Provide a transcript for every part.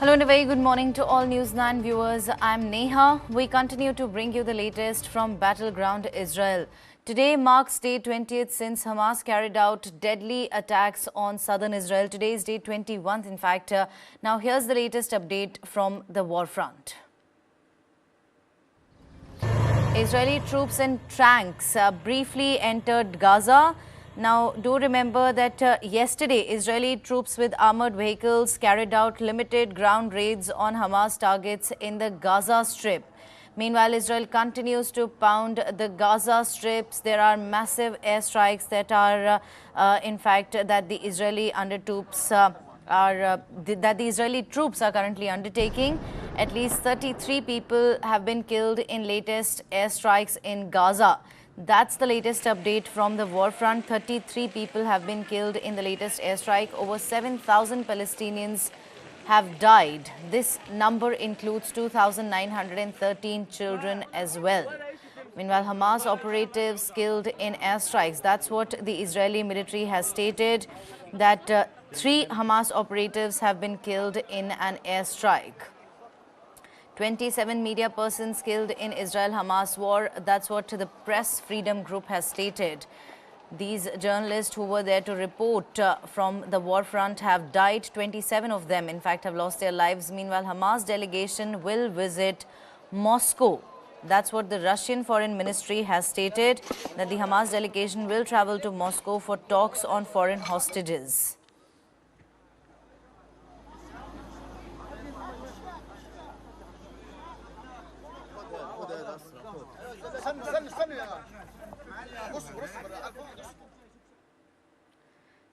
Hello and a very good morning to all News 9 viewers. I'm Neha. We continue to bring you the latest from battleground Israel. Today marks day 20th since Hamas carried out deadly attacks on southern Israel. Today is day 21st, in fact. Now here's the latest update from the war front. Israeli troops and tanks briefly entered Gaza. Now, do remember that yesterday, Israeli troops with armored vehicles carried out limited ground raids on Hamas targets in the Gaza Strip. Meanwhile, Israel continues to pound the Gaza strips. There are massive airstrikes that are, in fact, that the Israeli troops are currently undertaking. At least 33 people have been killed in latest airstrikes in Gaza. That's the latest update from the war front. 33 people have been killed in the latest airstrike. Over 7,000 Palestinians have died. This number includes 2,913 children as well. Meanwhile, Hamas operatives killed in airstrikes. That's what the Israeli military has stated, that 3 Hamas operatives have been killed in an airstrike. 27 media persons killed in Israel-Hamas war. That's what the Press Freedom Group has stated. These journalists who were there to report from the war front have died. 27 of them, in fact, have lost their lives. Meanwhile, Hamas delegation will visit Moscow. That's what the Russian Foreign Ministry has stated, that the Hamas delegation will travel to Moscow for talks on foreign hostages.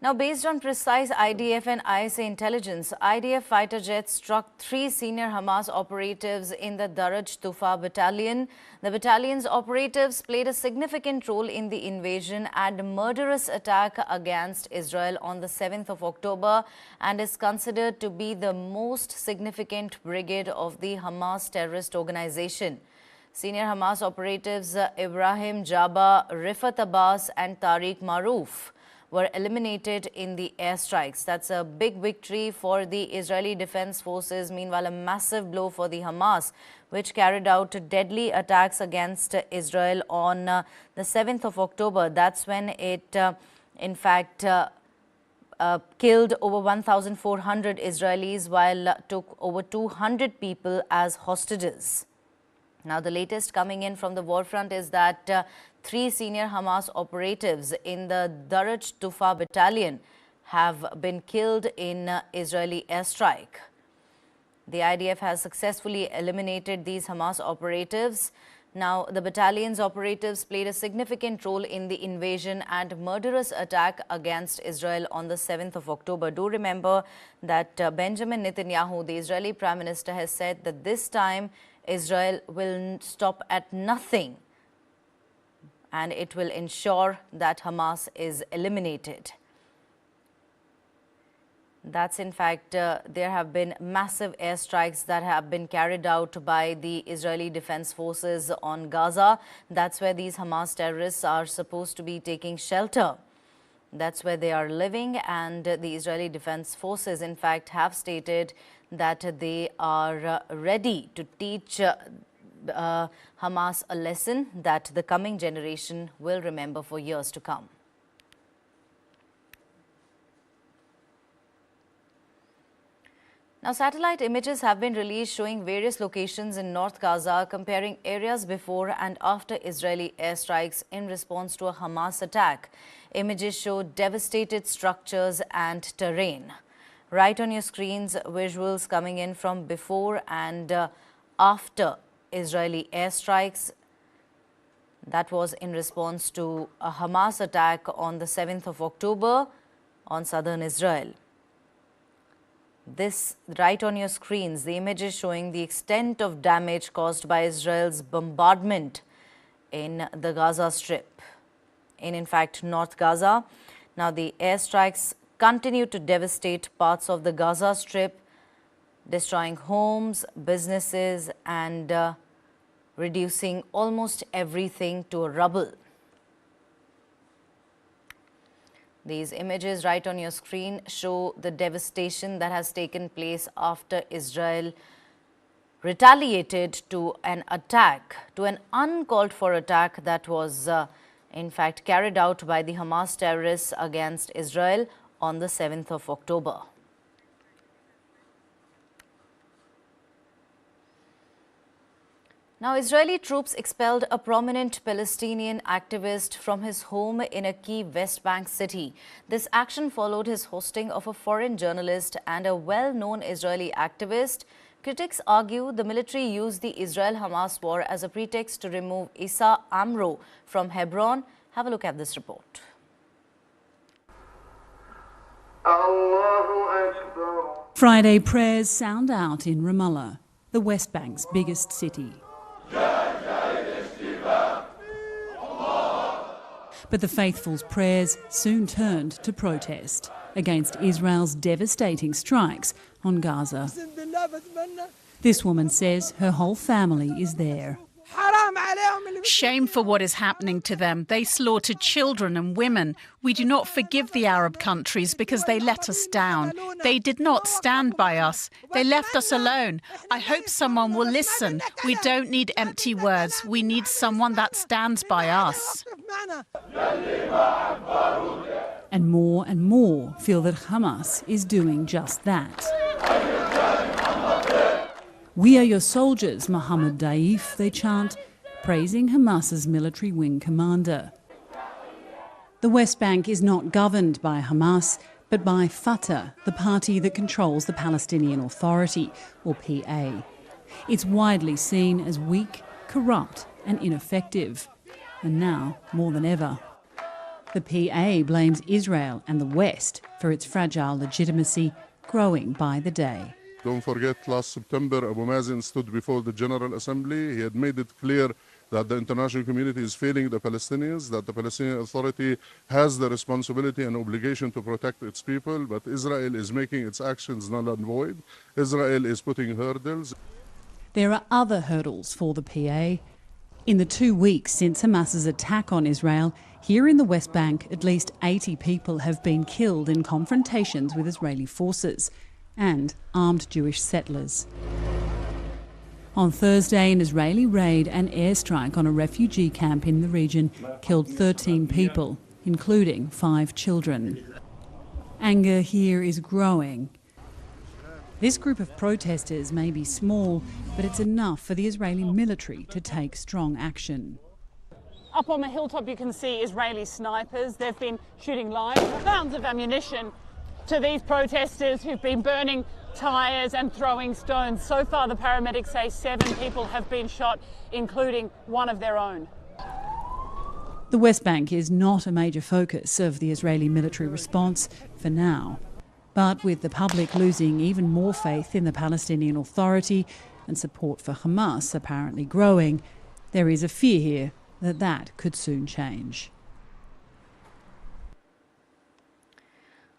Now, based on precise IDF and ISA intelligence, IDF fighter jets struck 3 senior Hamas operatives in the Daraj Tufa battalion. The battalion's operatives played a significant role in the invasion and murderous attack against Israel on the 7th of October and is considered to be the most significant brigade of the Hamas terrorist organization. Senior Hamas operatives Ibrahim Jaba, Rifat Abbas and Tariq Maroof were eliminated in the airstrikes. That's a big victory for the Israeli Defense Forces. Meanwhile, a massive blow for the Hamas, which carried out deadly attacks against Israel on the 7th of October. That's when it, in fact, killed over 1,400 Israelis while took over 200 people as hostages. Now, the latest coming in from the war front is that 3 senior Hamas operatives in the Daraj Tufa battalion have been killed in Israeli airstrike. The IDF has successfully eliminated these Hamas operatives. Now, the battalion's operatives played a significant role in the invasion and murderous attack against Israel on the 7th of October. Do remember that Benjamin Netanyahu, the Israeli Prime Minister, has said that this time Israel will stop at nothing and it will ensure that Hamas is eliminated. That's in fact, there have been massive airstrikes that have been carried out by the Israeli Defense Forces on Gaza. That's where these Hamas terrorists are supposed to be taking shelter. That's where they are living, and the Israeli Defense Forces, in fact, have stated that they are ready to teach Hamas a lesson that the coming generation will remember for years to come. Now, satellite images have been released showing various locations in North Gaza, comparing areas before and after Israeli airstrikes in response to a Hamas attack. Images show devastated structures and terrain. Right on your screens, visuals coming in from before and after Israeli airstrikes. That was in response to a Hamas attack on the 7th of October on southern Israel. This right on your screens, the images showing the extent of damage caused by Israel's bombardment in the Gaza Strip, in fact, North Gaza. Now, the airstrikes continue to devastate parts of the Gaza Strip, destroying homes, businesses, and reducing almost everything to a rubble. These images right on your screen show the devastation that has taken place after Israel retaliated to an uncalled for attack that was in fact carried out by the Hamas terrorists against Israel on the 7th of October. Now, Israeli troops expelled a prominent Palestinian activist from his home in a key West Bank city. This action followed his hosting of a foreign journalist and a well-known Israeli activist. Critics argue the military used the Israel-Hamas war as a pretext to remove Issa Amro from Hebron. Have a look at this report. Friday prayers sound out in Ramallah, the West Bank's biggest city. But the faithful's prayers soon turned to protest against Israel's devastating strikes on Gaza. This woman says her whole family is there. Shame for what is happening to them. They slaughtered children and women. We do not forgive the Arab countries because they let us down. They did not stand by us. They left us alone. I hope someone will listen. We don't need empty words. We need someone that stands by us. And more feel that Hamas is doing just that. We are your soldiers, Mohammed Daif, they chant, praising Hamas's military wing commander. The West Bank is not governed by Hamas, but by Fatah, the party that controls the Palestinian Authority, or PA. It's widely seen as weak, corrupt and ineffective. And now, more than ever. The PA blames Israel and the West for its fragile legitimacy, growing by the day. Don't forget, last September, Abu Mazen stood before the General Assembly. He had made it clear that the international community is failing the Palestinians, that the Palestinian Authority has the responsibility and obligation to protect its people, but Israel is making its actions null and void. Israel is putting hurdles. There are other hurdles for the PA. In the 2 weeks since Hamas's attack on Israel, here in the West Bank, at least 80 people have been killed in confrontations with Israeli forces and armed Jewish settlers. On Thursday, an Israeli raid and airstrike on a refugee camp in the region killed 13 people, including 5 children. Anger here is growing. This group of protesters may be small, but it's enough for the Israeli military to take strong action. Up on the hilltop you can see Israeli snipers. They've been shooting live rounds of ammunition to these protesters who've been burning tyres and throwing stones. So far the paramedics say 7 people have been shot, including one of their own. The West Bank is not a major focus of the Israeli military response for now. But with the public losing even more faith in the Palestinian Authority and support for Hamas apparently growing, there is a fear here that could soon change.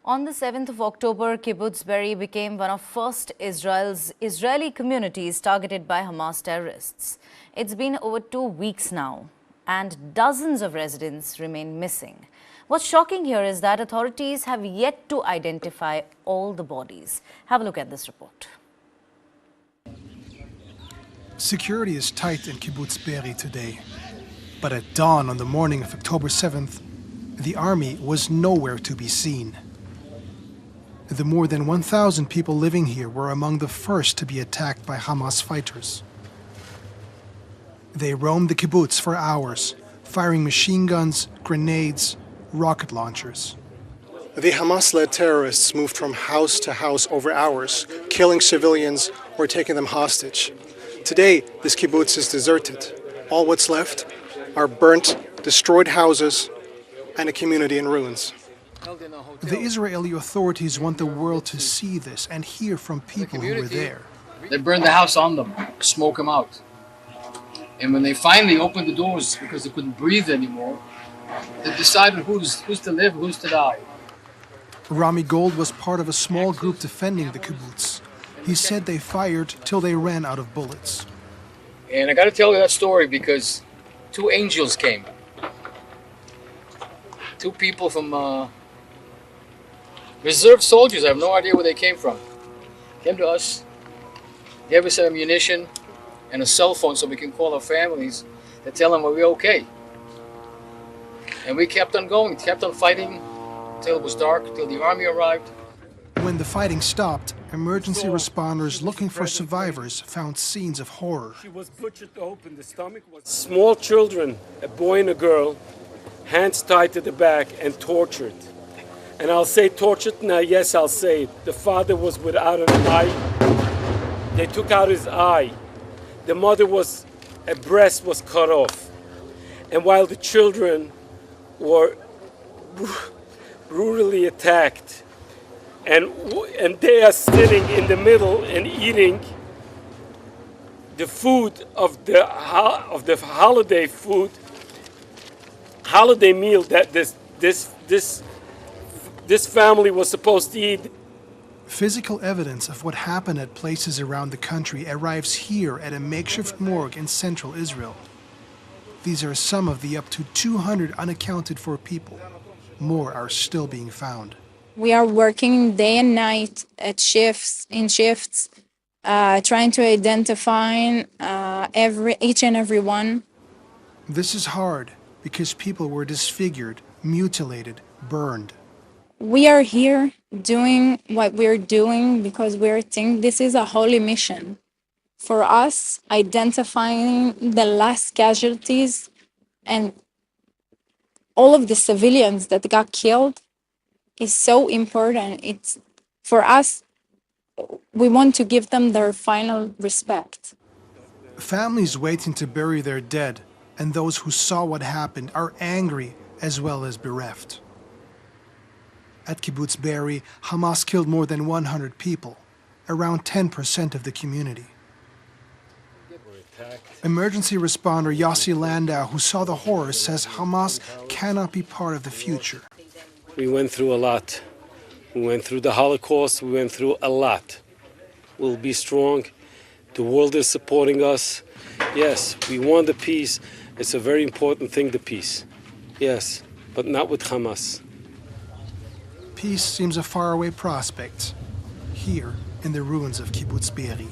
On the 7th of October, Kibbutz Be'eri became one of first Israeli communities targeted by Hamas terrorists. It's been over 2 weeks now, and dozens of residents remain missing. What's shocking here is that authorities have yet to identify all the bodies. Have a look at this report. Security is tight in Kibbutz Be'eri today. But at dawn on the morning of October 7th, the army was nowhere to be seen. The more than 1,000 people living here were among the first to be attacked by Hamas fighters. They roamed the kibbutz for hours, firing machine guns, grenades, rocket launchers. The Hamas-led terrorists moved from house to house over hours, killing civilians or taking them hostage. Today, this kibbutz is deserted. All what's left are burnt, destroyed houses and a community in ruins. The Israeli authorities want the world to see this and hear from people who were there. They burned the house on them, smoke them out. And when they finally opened the doors because they couldn't breathe anymore, they decided who's to live, who's to die. Rami Gold was part of a small group defending the kibbutz. He said they fired till they ran out of bullets. And I got to tell you that story because 2 angels came. 2 people from Reserve soldiers, I have no idea where they came from. Came to us, gave us ammunition and a cell phone so we can call our families to tell them we're okay. And we kept on going, kept on fighting till it was dark, till the army arrived. When the fighting stopped, emergency responders looking for survivors found scenes of horror. She was butchered open, the stomach was... Small children, a boy and a girl, hands tied to the back and tortured. And I'll say tortured now, yes, I'll say it. The father was without an eye. They took out his eye. The mother was, a breast was cut off. And while the children were brutally attacked, and they are sitting in the middle and eating the food of the holiday food, holiday meal that this family was supposed to eat. Physical evidence of what happened at places around the country arrives here at a makeshift morgue in central Israel. These are some of the up to 200 unaccounted for people. More are still being found. We are working day and night at shifts, trying to identify each and every one. This is hard because people were disfigured, mutilated, burned. We are here doing what we're doing because we think this is a holy mission. For us, identifying the last casualties and all of the civilians that got killed is so important. It's for us, we want to give them their final respect. Families waiting to bury their dead and those who saw what happened are angry as well as bereft. At Kibbutz Be'eri, Hamas killed more than 100 people, around 10% of the community. Emergency responder Yossi Landau, who saw the horror, says Hamas cannot be part of the future. We went through a lot. We went through the Holocaust. We went through a lot. We'll be strong. The world is supporting us. Yes, we want the peace. It's a very important thing, the peace. Yes, but not with Hamas. Peace seems a faraway prospect, here in the ruins of Kibbutz Be'eri.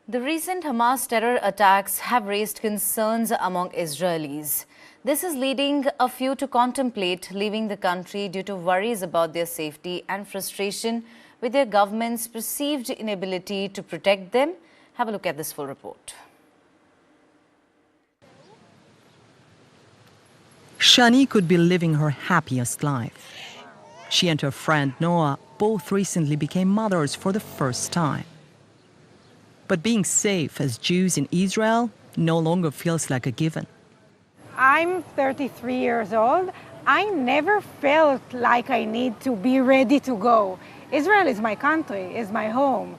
The recent Hamas terror attacks have raised concerns among Israelis. This is leading a few to contemplate leaving the country due to worries about their safety and frustration with their government's perceived inability to protect them. Have a look at this full report. Shani could be living her happiest life. She and her friend Noah both recently became mothers for the first time. But being safe as Jews in Israel no longer feels like a given. I'm 33 years old. I never felt like I need to be ready to go. Israel is my country, is my home.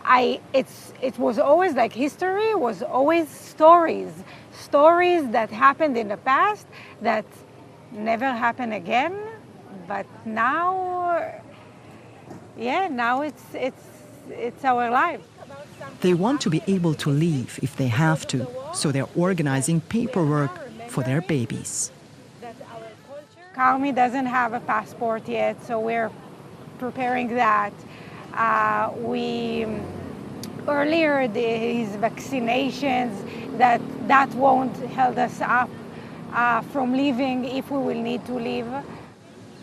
It was always like history, was always stories that happened in the past that never happen again. But now, now it's our life. They want to be able to leave if they have to, so they're organizing paperwork for their babies. Carmi doesn't have a passport yet, so we're preparing that. Earlier, his vaccinations, that won't hold us up from leaving if we will need to leave.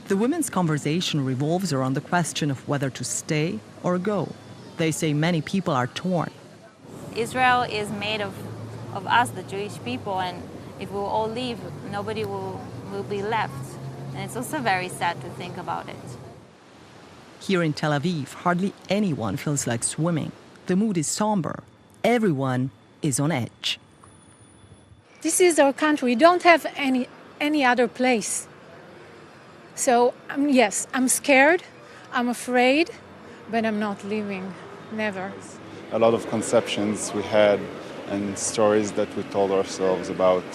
The women's conversation revolves around the question of whether to stay or go. They say many people are torn. Israel is made of us, the Jewish people, and if we all leave, nobody will be left. And it's also very sad to think about it. Here in Tel Aviv, hardly anyone feels like swimming. The mood is somber. Everyone is on edge. This is our country. We don't have any other place. So, yes, I'm scared, I'm afraid, but I'm not leaving. Never. A lot of conceptions we had and stories that we told ourselves about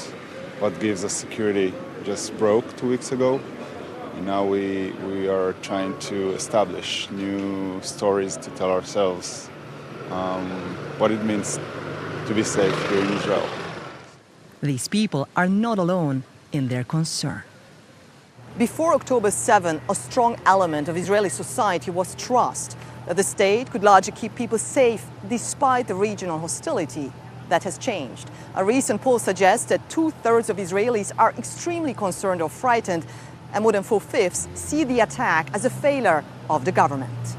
what gives us security just broke 2 weeks ago. And now we are trying to establish new stories to tell ourselves what it means to be safe here in Israel. These people are not alone in their concern. Before October 7, a strong element of Israeli society was trust that the state could largely keep people safe despite the regional hostility. That has changed. A recent poll suggests that 2/3 of Israelis are extremely concerned or frightened, and more than 4/5 see the attack as a failure of the government.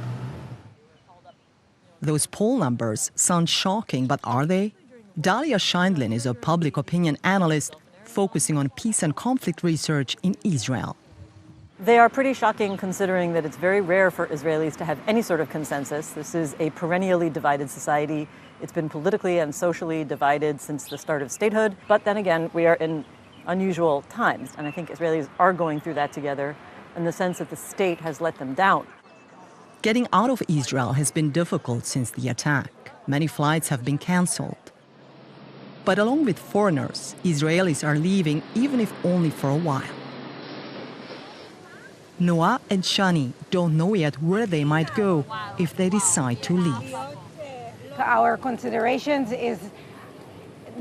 Those poll numbers sound shocking, but are they? Dalia Scheindlin is a public opinion analyst focusing on peace and conflict research in Israel. They are pretty shocking considering that it's very rare for Israelis to have any sort of consensus. This is a perennially divided society. It's been politically and socially divided since the start of statehood. But then again, we are in unusual times. And I think Israelis are going through that together in the sense that the state has let them down. Getting out of Israel has been difficult since the attack. Many flights have been canceled. But along with foreigners, Israelis are leaving, even if only for a while. Noah and Shani don't know yet where they might go if they decide to leave. Our considerations is,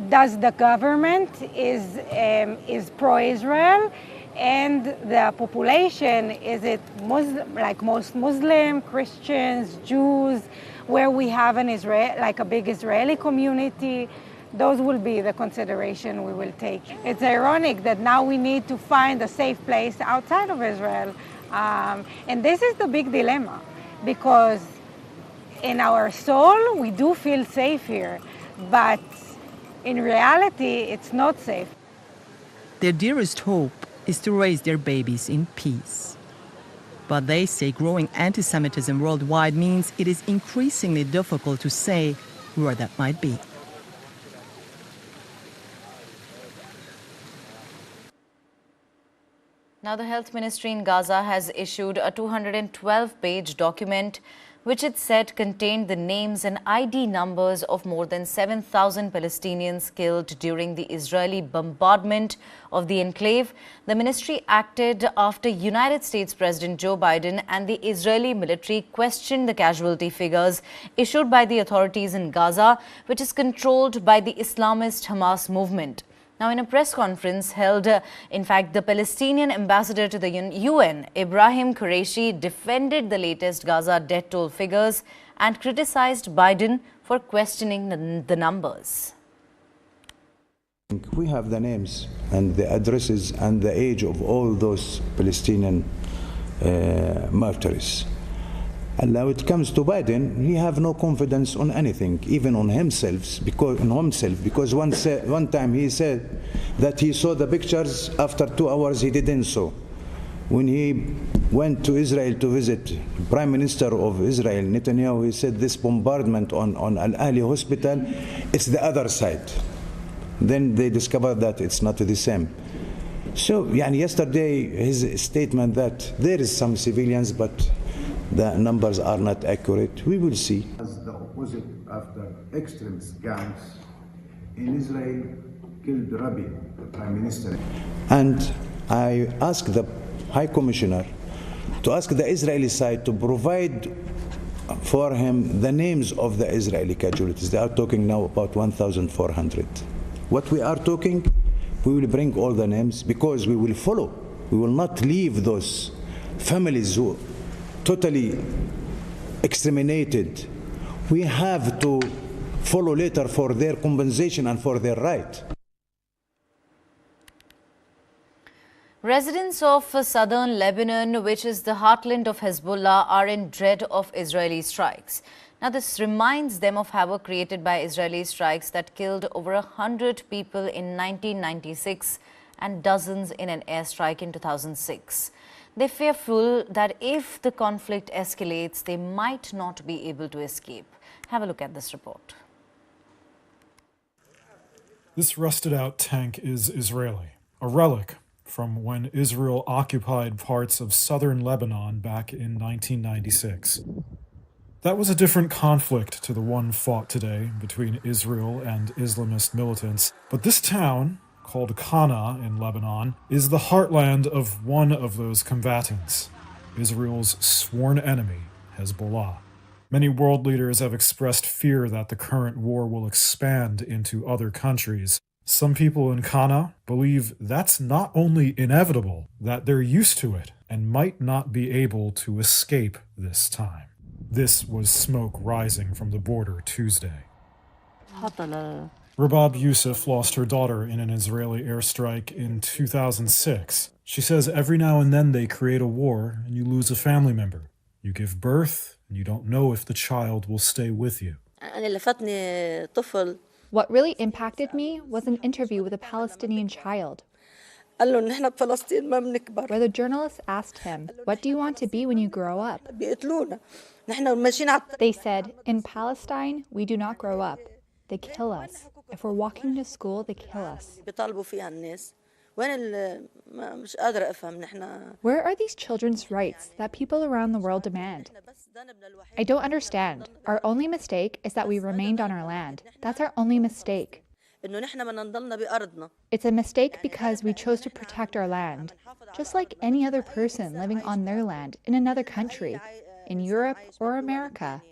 does the government is pro-Israel, and the population, is it Muslim, like most Muslim, Christians, Jews, where we have an Israel, like a big Israeli community? Those will be the consideration we will take. It's ironic that now we need to find a safe place outside of Israel. And this is the big dilemma, because in our soul, we do feel safe here, but in reality, it's not safe. Their dearest hope is to raise their babies in peace. But they say growing anti-Semitism worldwide means it is increasingly difficult to say where that might be. Now, the health ministry in Gaza has issued a 212-page document which it said contained the names and ID numbers of more than 7,000 Palestinians killed during the Israeli bombardment of the enclave. The ministry acted after United States President Joe Biden and the Israeli military questioned the casualty figures issued by the authorities in Gaza, which is controlled by the Islamist Hamas movement. Now, in a press conference held, in fact, the Palestinian ambassador to the UN, Ibrahim Qureshi, defended the latest Gaza death toll figures and criticized Biden for questioning the numbers. We have the names and the addresses and the age of all those Palestinian martyrs. And now it comes to Biden, he have no confidence on anything, even on himself, because one time he said that he saw the pictures, after 2 hours he didn't saw. When he went to Israel to visit Prime Minister of Israel, Netanyahu, he said this bombardment on Al-Ahli hospital, it's the other side. Then they discovered that it's not the same. So yesterday his statement that there is some civilians, but the numbers are not accurate. We will see. As the opposite after extremist gangs in Israel killed Rabin, the Prime Minister. And I asked the High Commissioner to ask the Israeli side to provide for him the names of the Israeli casualties. They are talking now about 1,400. What we are talking, we will bring all the names because we will follow. We will not leave those families who totally exterminated. We have to follow later for their compensation and for their right. Residents of southern Lebanon, which is the heartland of Hezbollah, are in dread of Israeli strikes. Now, this reminds them of havoc created by Israeli strikes that killed over 100 people in 1996 and dozens in an airstrike in 2006. They're fearful that if the conflict escalates, they might not be able to escape. Have a look at this report. This rusted-out tank is Israeli, a relic from when Israel occupied parts of southern Lebanon back in 1996. That was a different conflict to the one fought today between Israel and Islamist militants. But this town, called Kana in Lebanon, is the heartland of one of those combatants, Israel's sworn enemy, Hezbollah. Many world leaders have expressed fear that the current war will expand into other countries. Some people in Kana believe that's not only inevitable, that they're used to it and might not be able to escape this time. This was smoke rising from the border Tuesday. Rabab Youssef lost her daughter in an Israeli airstrike in 2006. She says every now and then they create a war and you lose a family member. You give birth and you don't know if the child will stay with you. What really impacted me was an interview with a Palestinian child, where the journalist asked him, "What do you want to be when you grow up?" They said, "In Palestine, we do not grow up. They kill us. If we're walking to school, they kill us." Where are these children's rights that people around the world demand? I don't understand. Our only mistake is that we remained on our land. That's our only mistake. It's a mistake because we chose to protect our land, just like any other person living on their land in another country, in Europe or America.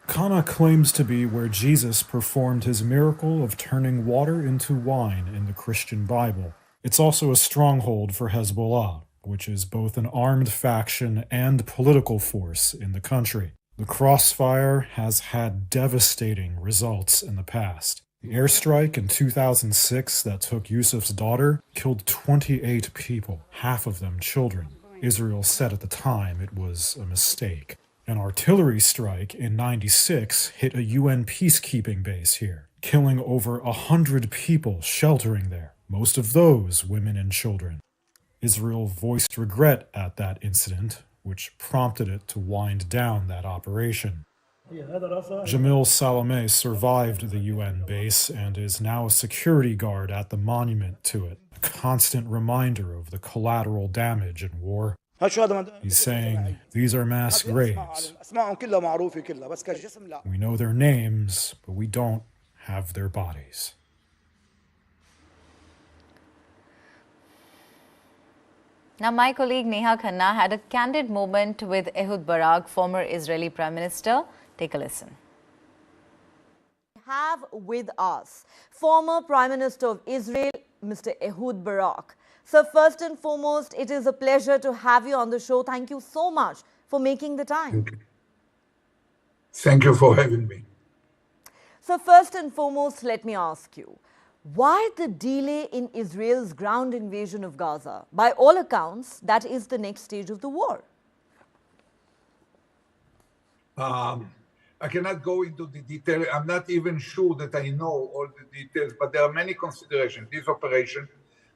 Kana claims to be where Jesus performed his miracle of turning water into wine in the Christian Bible. It's also a stronghold for Hezbollah, which is both an armed faction and political force in the country. The crossfire has had devastating results in the past. The airstrike in 2006 that took Yusuf's daughter killed 28 people, half of them children. Israel said at the time it was a mistake. An artillery strike in '96 hit a UN peacekeeping base here, killing over 100 people sheltering there, most of those women and children. Israel voiced regret at that incident, which prompted it to wind down that operation. Jamil Salameh survived the UN base and is now a security guard at the monument to it, a constant reminder of the collateral damage in war. He's saying, these are mass graves. We know their names, but we don't have their bodies. Now, my colleague Neha Khanna had a candid moment with Ehud Barak, former Israeli Prime Minister. Take a listen. We have with us former Prime Minister of Israel, Mr. Ehud Barak. So first and foremost, it is a pleasure to have you on the show. Thank you so much for making the time. Thank you for having me. So first and foremost, let me ask you, why the delay in Israel's ground invasion of Gaza? By all accounts, that is the next stage of the war. I cannot go into the detail. I'm not even sure that I know all the details, but there are many considerations. This operation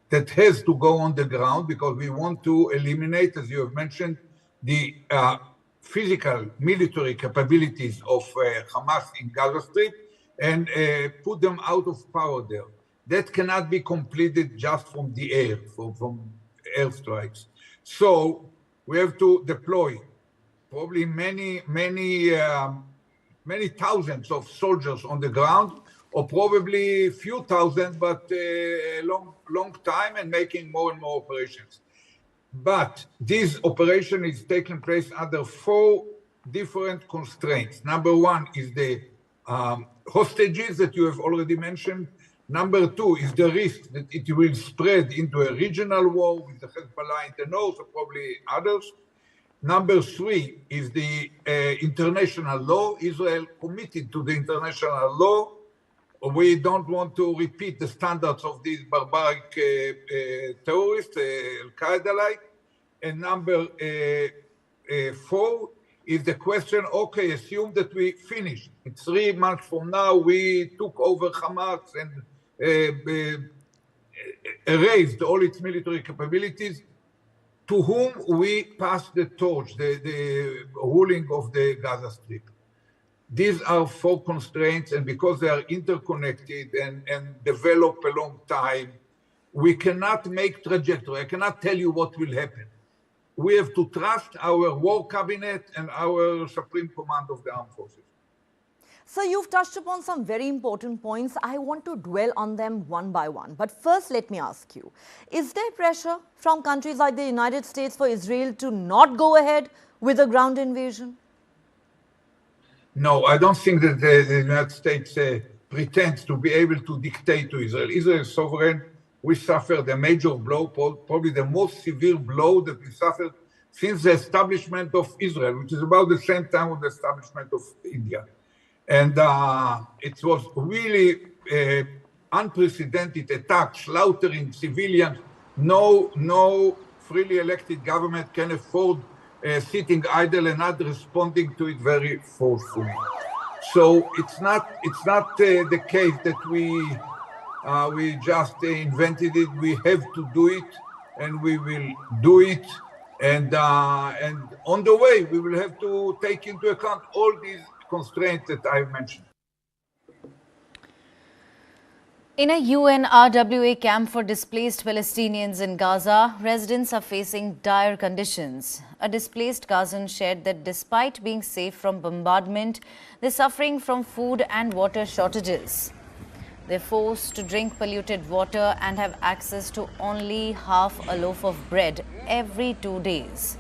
that has to go on the ground because we want to eliminate, as you have mentioned, the physical military capabilities of Hamas in Gaza Strip and put them out of power there. That cannot be completed just from the air, from airstrikes. So we have to deploy probably many thousands of soldiers on the ground, or probably a few thousand, but a long time, and making more and more operations. But this operation is taking place under 4 different constraints. Number 1 is the hostages that you have already mentioned. Number 2 is the risk that it will spread into a regional war with the Hezbollah in the north, or probably others. Number 3 is the international law. Israel committed to the international law. We don't want to repeat the standards of these barbaric terrorists, Al-Qaeda-like. And number 4 is the question, okay, assume that we finished. In 3 months from now, we took over Hamas and erased all its military capabilities. To whom we pass the torch, the ruling of the Gaza Strip. These are 4 constraints, and because they are interconnected and develop a long time, we cannot make trajectory. I cannot tell you what will happen. We have to trust our war cabinet and our Supreme Command of the Armed Forces. So you've touched upon some very important points. I want to dwell on them one by one. But first, let me ask you, is there pressure from countries like the United States for Israel to not go ahead with a ground invasion? No, I don't think that the United States pretends to be able to dictate to Israel. Israel is sovereign. We suffered a major blow, probably the most severe blow that we suffered since the establishment of Israel, which is about the same time with the establishment of India. And it was really unprecedented attack, slaughtering civilians. No freely elected government can afford sitting idle and not responding to it very forcefully. So it's not the case that we just invented it. We have to do it, and we will do it. And on the way, we will have to take into account all these constraints that I've mentioned. In a UNRWA camp for displaced Palestinians in Gaza, residents are facing dire conditions. A displaced Gazan shared that despite being safe from bombardment, they're suffering from food and water shortages. They're forced to drink polluted water and have access to only half a loaf of bread every 2 days.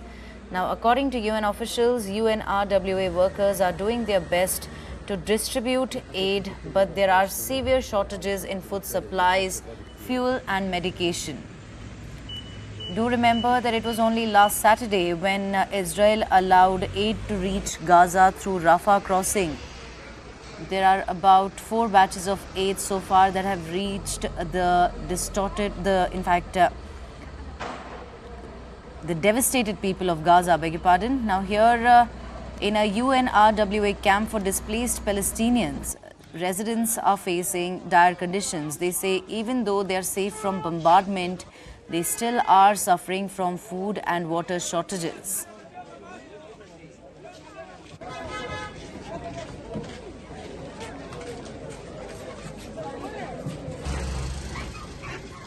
Now, according to UN officials, UNRWA workers are doing their best to distribute aid, but there are severe shortages in food supplies, fuel and medication. Do remember that it was only last Saturday when Israel allowed aid to reach Gaza through Rafah crossing. There are about 4 batches of aid so far that have reached the devastated people of Gaza, beg your pardon. Now here in a UNRWA camp for displaced Palestinians, residents are facing dire conditions. They say even though they are safe from bombardment, they still are suffering from food and water shortages.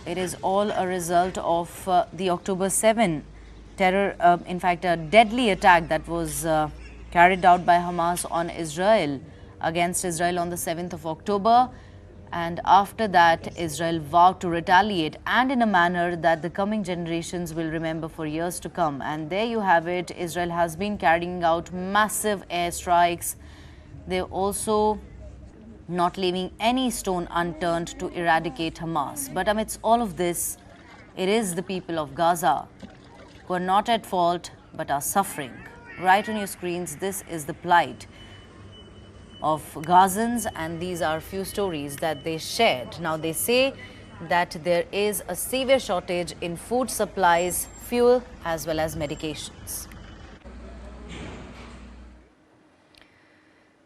It is all a result of the October 7 terror, a deadly attack that was carried out by Hamas on Israel, against Israel on the 7th of October. And after that, Israel vowed to retaliate, and in a manner that the coming generations will remember for years to come. And there you have it. Israel has been carrying out massive airstrikes. They're also not leaving any stone unturned to eradicate Hamas. But amidst all of this, it is the people of Gaza who are not at fault but are suffering. Right on your screens, this is the plight of Gazans, and these are few stories that they shared. Now they say that there is a severe shortage in food supplies, fuel as well as medications.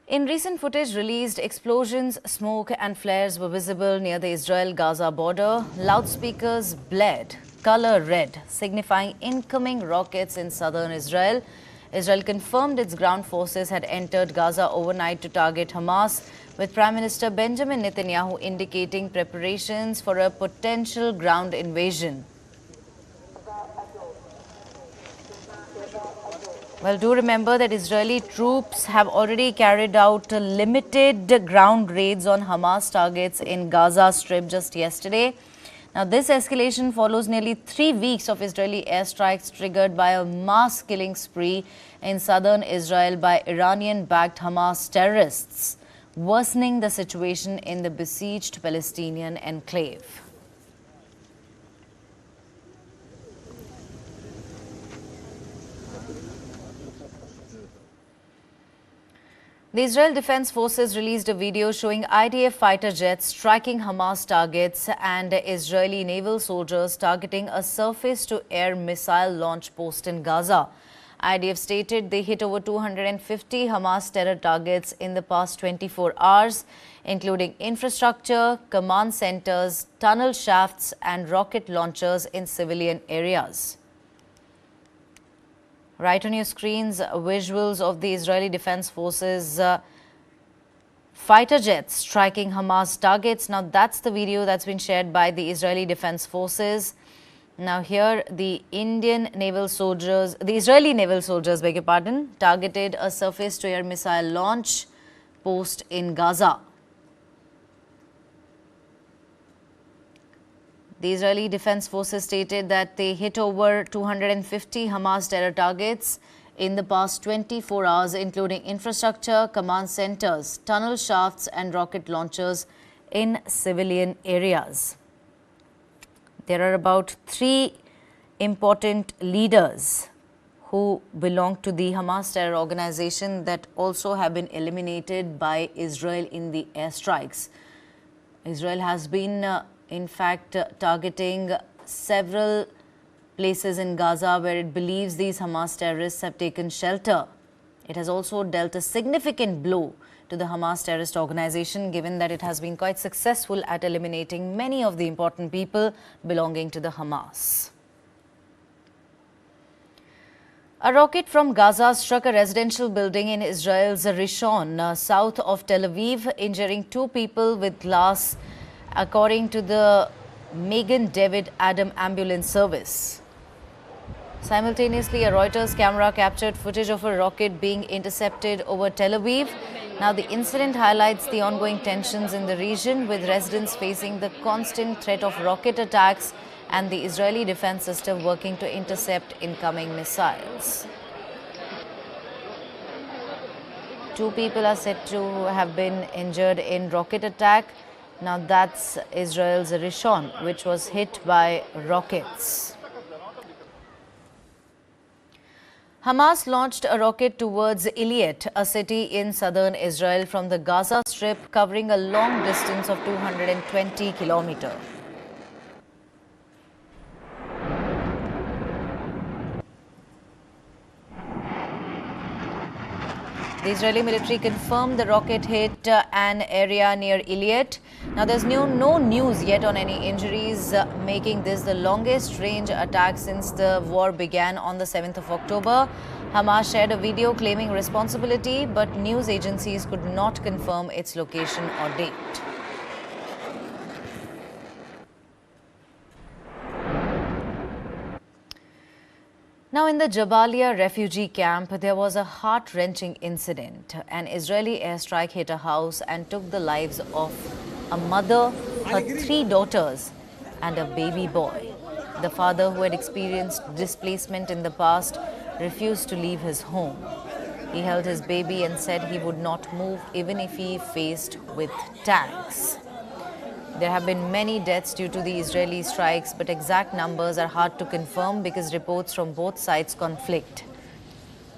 In recent footage released, explosions, smoke and flares were visible near the Israel-Gaza border. Loudspeakers blared color red, signifying incoming rockets in southern Israel. Israel confirmed its ground forces had entered Gaza overnight to target Hamas, with Prime Minister Benjamin Netanyahu indicating preparations for a potential ground invasion. Well, do remember that Israeli troops have already carried out limited ground raids on Hamas targets in Gaza Strip just yesterday. Now, this escalation follows nearly 3 weeks of Israeli airstrikes triggered by a mass killing spree in southern Israel by Iranian-backed Hamas terrorists, worsening the situation in the besieged Palestinian enclave. The Israel Defense Forces released a video showing IDF fighter jets striking Hamas targets and Israeli naval soldiers targeting a surface-to-air missile launch post in Gaza. IDF stated they hit over 250 Hamas terror targets in the past 24 hours, including infrastructure, command centers, tunnel shafts and rocket launchers in civilian areas. Right on your screens, visuals of the Israeli Defense Forces fighter jets striking Hamas targets. Now, that's the video that's been shared by the Israeli Defense Forces. Now, here the Israeli naval soldiers, beg your pardon, targeted a surface-to-air missile launch post in Gaza. The Israeli Defense Forces stated that they hit over 250 Hamas terror targets, in the past 24 hours, including infrastructure, command centers, tunnel shafts and rocket launchers in civilian areas. There are about 3 important leaders who belong to the Hamas terror organization that also have been eliminated by Israel in the airstrikes. Israel has been, in fact, targeting several places in Gaza where it believes these Hamas terrorists have taken shelter. It has also dealt a significant blow to the Hamas terrorist organization, given that it has been quite successful at eliminating many of the important people belonging to the Hamas. A rocket from Gaza struck a residential building in Israel's Rishon, south of Tel Aviv, injuring 2 people with glass, according to the Megan David Adam ambulance service. Simultaneously, a Reuters camera captured footage of a rocket being intercepted over Tel Aviv. Now, the incident highlights the ongoing tensions in the region, with residents facing the constant threat of rocket attacks and the Israeli defense system working to intercept incoming missiles. 2 people are said to have been injured in rocket attack. Now, that's Israel's Rishon, which was hit by rockets. Hamas launched a rocket towards Eilat, a city in southern Israel, from the Gaza Strip, covering a long distance of 220 kilometers. The Israeli military confirmed the rocket hit an area near Eilat. Now, there's no news yet on any injuries, making this the longest range attack since the war began on the 7th of October. Hamas shared a video claiming responsibility, but news agencies could not confirm its location or date. Now, in the Jabalia refugee camp, there was a heart-wrenching incident. An Israeli airstrike hit a house and took the lives of a mother, her 3 daughters and a baby boy. The father, who had experienced displacement in the past, refused to leave his home. He held his baby and said he would not move even if he faced with tanks. There have been many deaths due to the Israeli strikes, but exact numbers are hard to confirm because reports from both sides conflict.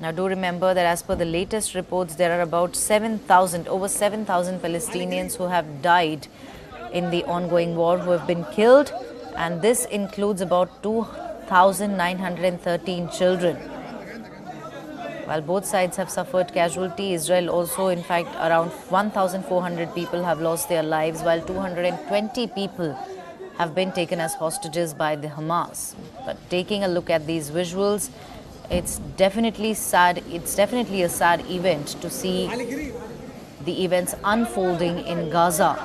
Now, do remember that as per the latest reports, there are about over 7,000 Palestinians who have died in the ongoing war, who have been killed, and this includes about 2,913 children. While both sides have suffered casualty, Israel also, in fact, around 1,400 people have lost their lives, while 220 people have been taken as hostages by the Hamas. But taking a look at these visuals, it's definitely sad. It's definitely a sad event to see the events unfolding in Gaza.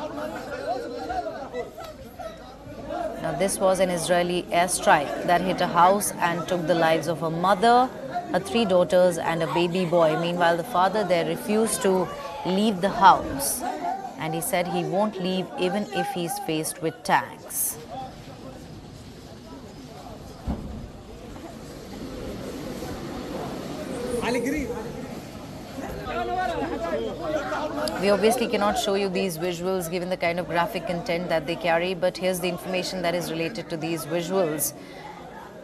Now, this was an Israeli airstrike that hit a house and took the lives of a mother, her 3 daughters and a baby boy. Meanwhile, the father there refused to leave the house, and he said he won't leave even if he's faced with tanks. We obviously cannot show you these visuals given the kind of graphic content that they carry, but here's the information that is related to these visuals.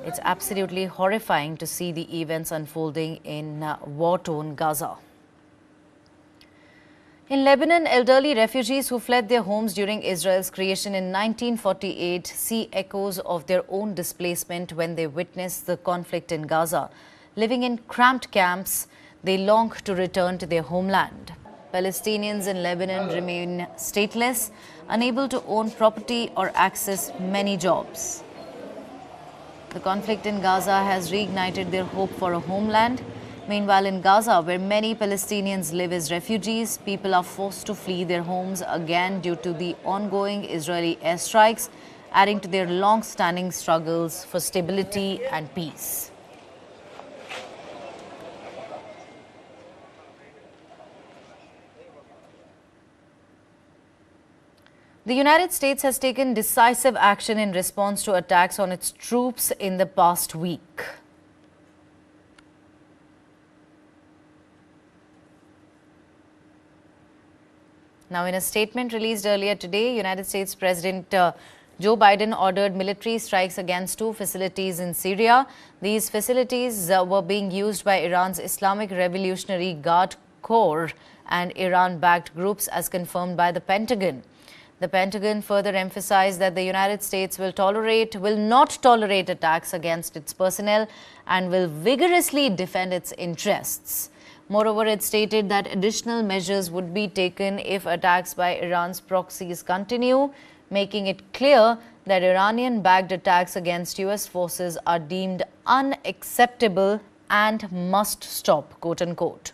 It's absolutely horrifying to see the events unfolding in war-torn Gaza. In Lebanon, elderly refugees who fled their homes during Israel's creation in 1948 see echoes of their own displacement when they witness the conflict in Gaza. Living in cramped camps, they long to return to their homeland. Palestinians in Lebanon remain stateless, unable to own property or access many jobs. The conflict in Gaza has reignited their hope for a homeland. Meanwhile, in Gaza, where many Palestinians live as refugees, people are forced to flee their homes again due to the ongoing Israeli airstrikes, adding to their long-standing struggles for stability and peace. The United States has taken decisive action in response to attacks on its troops in the past week. Now, in a statement released earlier today, United States President Joe Biden ordered military strikes against 2 facilities in Syria. These facilities were being used by Iran's Islamic Revolutionary Guard Corps and Iran-backed groups, as confirmed by the Pentagon. The Pentagon further emphasized that the United States will not tolerate attacks against its personnel and will vigorously defend its interests. Moreover, it stated that additional measures would be taken if attacks by Iran's proxies continue, making it clear that Iranian-backed attacks against US forces are deemed unacceptable and must stop, quote-unquote.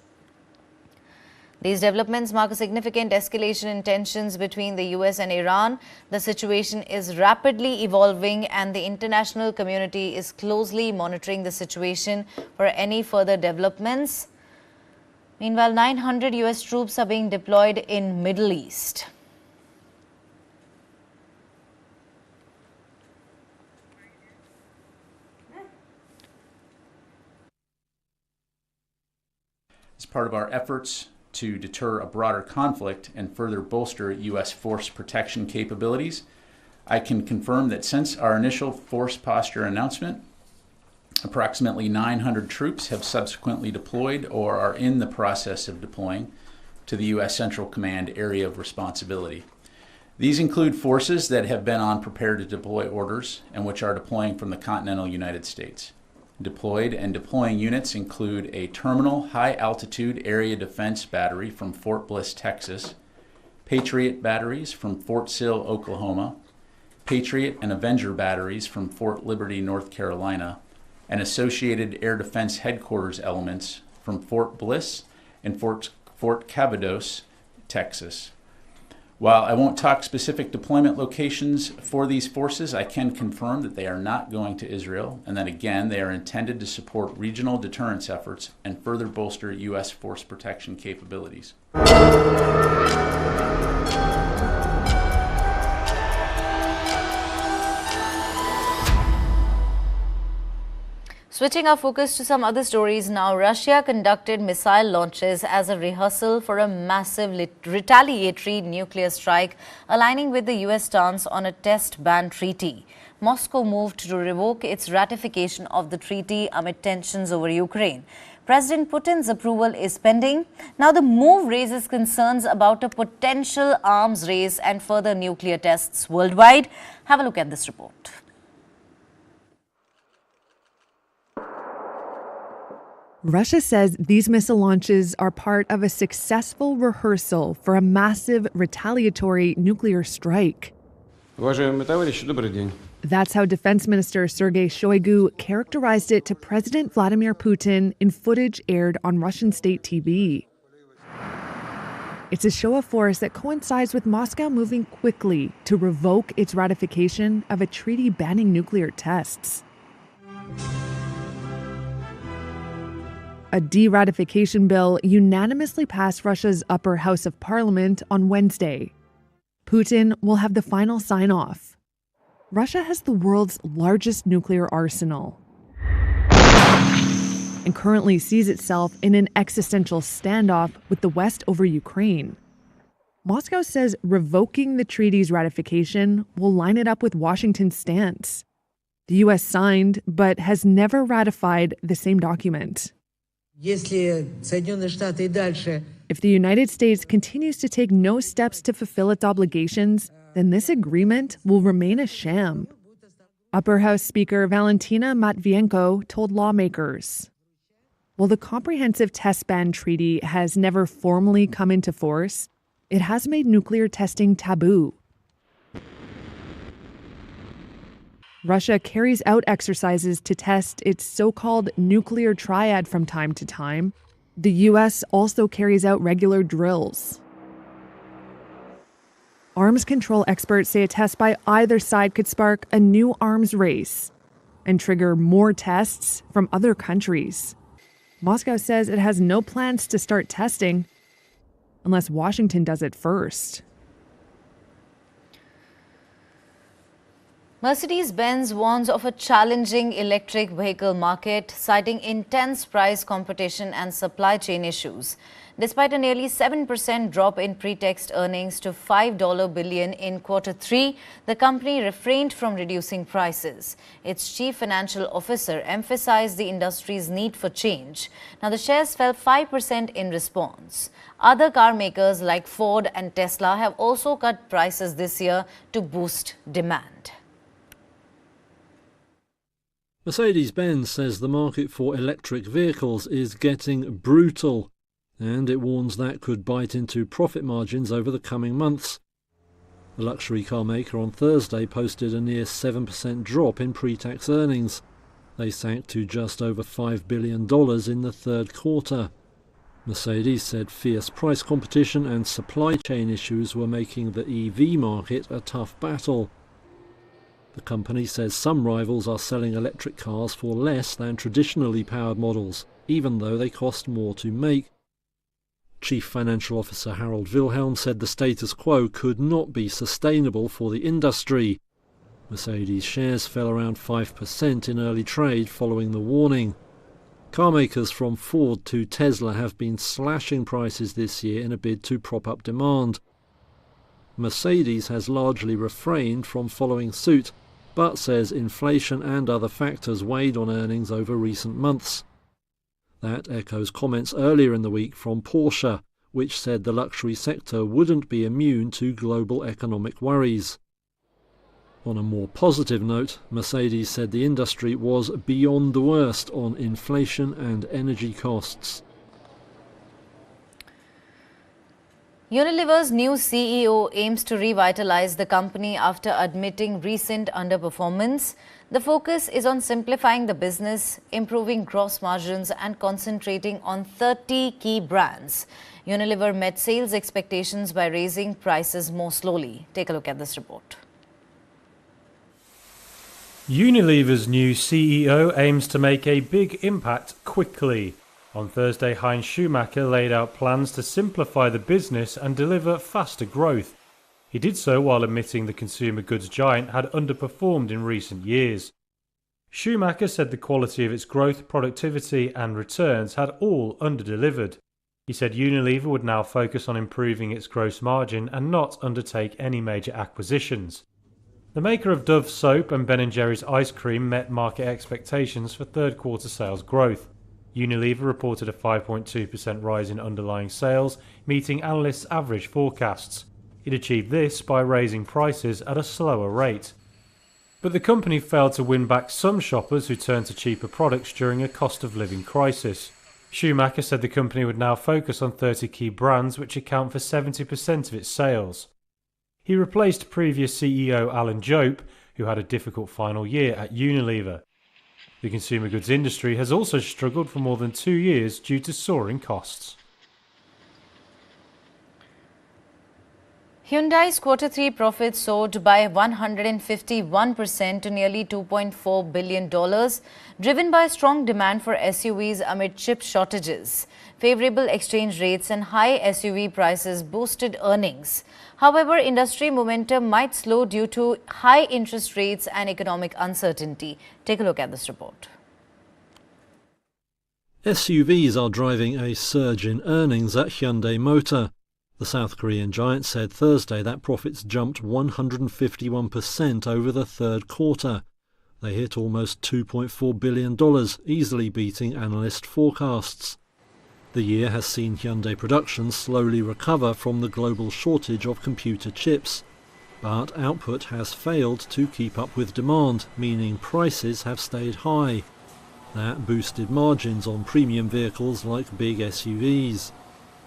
These developments mark a significant escalation in tensions between the US and Iran. The situation is rapidly evolving and the international community is closely monitoring the situation for any further developments. Meanwhile, 900 US troops are being deployed in Middle East. As part of our efforts to deter a broader conflict and further bolster U.S. force protection capabilities, I can confirm that since our initial force posture announcement, approximately 900 troops have subsequently deployed or are in the process of deploying to the U.S. Central Command area of responsibility. These include forces that have been on prepare to deploy orders and which are deploying from the continental United States. Deployed and deploying units include a terminal high-altitude area defense battery from Fort Bliss, Texas, Patriot batteries from Fort Sill, Oklahoma, Patriot and Avenger batteries from Fort Liberty, North Carolina, and associated air defense headquarters elements from Fort Bliss and Fort Cavados, Texas. While I won't talk specific deployment locations for these forces, I can confirm that they are not going to Israel and that, again, they are intended to support regional deterrence efforts and further bolster U.S. force protection capabilities. Switching our focus to some other stories now, Russia conducted missile launches as a rehearsal for a massive retaliatory nuclear strike, aligning with the US stance on a test ban treaty. Moscow moved to revoke its ratification of the treaty amid tensions over Ukraine. President Putin's approval is pending. Now, the move raises concerns about a potential arms race and further nuclear tests worldwide. Have a look at this report. Russia says these missile launches are part of a successful rehearsal for a massive retaliatory nuclear strike. That's how Defense Minister Sergei Shoigu characterized it to President Vladimir Putin in footage aired on Russian state TV. It's a show of force that coincides with Moscow moving quickly to revoke its ratification of a treaty banning nuclear tests. A de-ratification bill unanimously passed Russia's upper house of parliament on Wednesday. Putin will have the final sign-off. Russia has the world's largest nuclear arsenal and currently sees itself in an existential standoff with the West over Ukraine. Moscow says revoking the treaty's ratification will line it up with Washington's stance. The U.S. signed, but has never ratified the same document. If the United States continues to take no steps to fulfill its obligations, then this agreement will remain a sham. Upper House Speaker Valentina Matvienko told lawmakers. While the Comprehensive Test Ban Treaty has never formally come into force, it has made nuclear testing taboo. Russia carries out exercises to test its so-called nuclear triad from time to time. The U.S. also carries out regular drills. Arms control experts say a test by either side could spark a new arms race and trigger more tests from other countries. Moscow says it has no plans to start testing unless Washington does it first. Mercedes-Benz warns of a challenging electric vehicle market, citing intense price competition and supply chain issues. Despite a nearly 7% drop in pre-tax earnings to $5 billion in Q3, the company refrained from reducing prices. Its chief financial officer emphasized the industry's need for change. Now, the shares fell 5% in response. Other car makers like Ford and Tesla have also cut prices this year to boost demand. Mercedes-Benz says the market for electric vehicles is getting brutal, and it warns that could bite into profit margins over the coming months. The luxury car maker on Thursday posted a near 7% drop in pre-tax earnings. They sank to just over $5 billion in the third quarter. Mercedes said fierce price competition and supply chain issues were making the EV market a tough battle. The company says some rivals are selling electric cars for less than traditionally powered models, even though they cost more to make. Chief Financial Officer Harold Wilhelm said the status quo could not be sustainable for the industry. Mercedes shares fell around 5% in early trade following the warning. Car makers from Ford to Tesla have been slashing prices this year in a bid to prop up demand. Mercedes has largely refrained from following suit, but says inflation and other factors weighed on earnings over recent months. That echoes comments earlier in the week from Porsche, which said the luxury sector wouldn't be immune to global economic worries. On a more positive note, Mercedes said the industry was beyond the worst on inflation and energy costs. Unilever's new CEO aims to revitalize the company after admitting recent underperformance. The focus is on simplifying the business, improving gross margins and concentrating on 30 key brands. Unilever met sales expectations by raising prices more slowly. Take a look at this report. Unilever's new CEO aims to make a big impact quickly. On Thursday, Heinz Schumacher laid out plans to simplify the business and deliver faster growth. He did so while admitting the consumer goods giant had underperformed in recent years. Schumacher said the quality of its growth, productivity and returns had all underdelivered. He said Unilever would now focus on improving its gross margin and not undertake any major acquisitions. The maker of Dove soap and Ben & Jerry's ice cream met market expectations for third quarter sales growth. Unilever reported a 5.2% rise in underlying sales, meeting analysts' average forecasts. It achieved this by raising prices at a slower rate. But the company failed to win back some shoppers who turned to cheaper products during a cost of living crisis. Schumacher said the company would now focus on 30 key brands which account for 70% of its sales. He replaced previous CEO Alan Jope, who had a difficult final year at Unilever. The consumer goods industry has also struggled for more than 2 years due to soaring costs. Hyundai's Q3 profits soared by 151% to nearly $2.4 billion, driven by strong demand for SUVs amid chip shortages. Favorable exchange rates and high SUV prices boosted earnings. However, industry momentum might slow due to high interest rates and economic uncertainty. Take a look at this report. SUVs are driving a surge in earnings at Hyundai Motor. The South Korean giant said Thursday that profits jumped 151% over the third quarter. They hit almost $2.4 billion, easily beating analyst forecasts. The year has seen Hyundai production slowly recover from the global shortage of computer chips. But output has failed to keep up with demand, meaning prices have stayed high. That boosted margins on premium vehicles like big SUVs.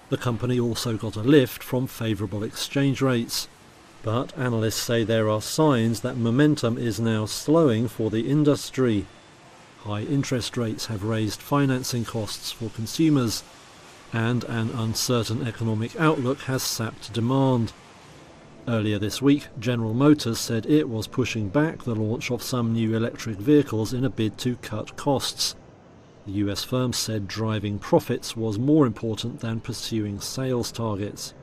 The company also got a lift from favourable exchange rates. But analysts say there are signs that momentum is now slowing for the industry. High interest rates have raised financing costs for consumers, and an uncertain economic outlook has sapped demand. Earlier this week, General Motors said it was pushing back the launch of some new electric vehicles in a bid to cut costs. The US firm said driving profits was more important than pursuing sales targets.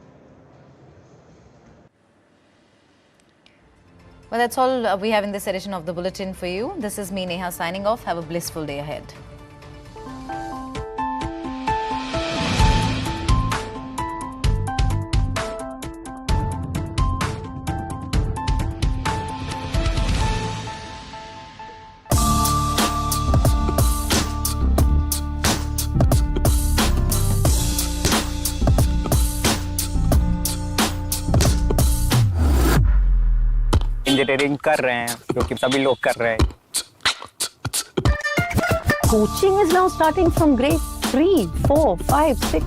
Well, that's all we have in this edition of the Bulletin for you. This is me, Neha, signing off. Have a blissful day ahead. Engineering कर रहे हैं, जो कि सभी लोग कर रहे हैं. Coaching is now starting from grade 3, 4, 5, 6.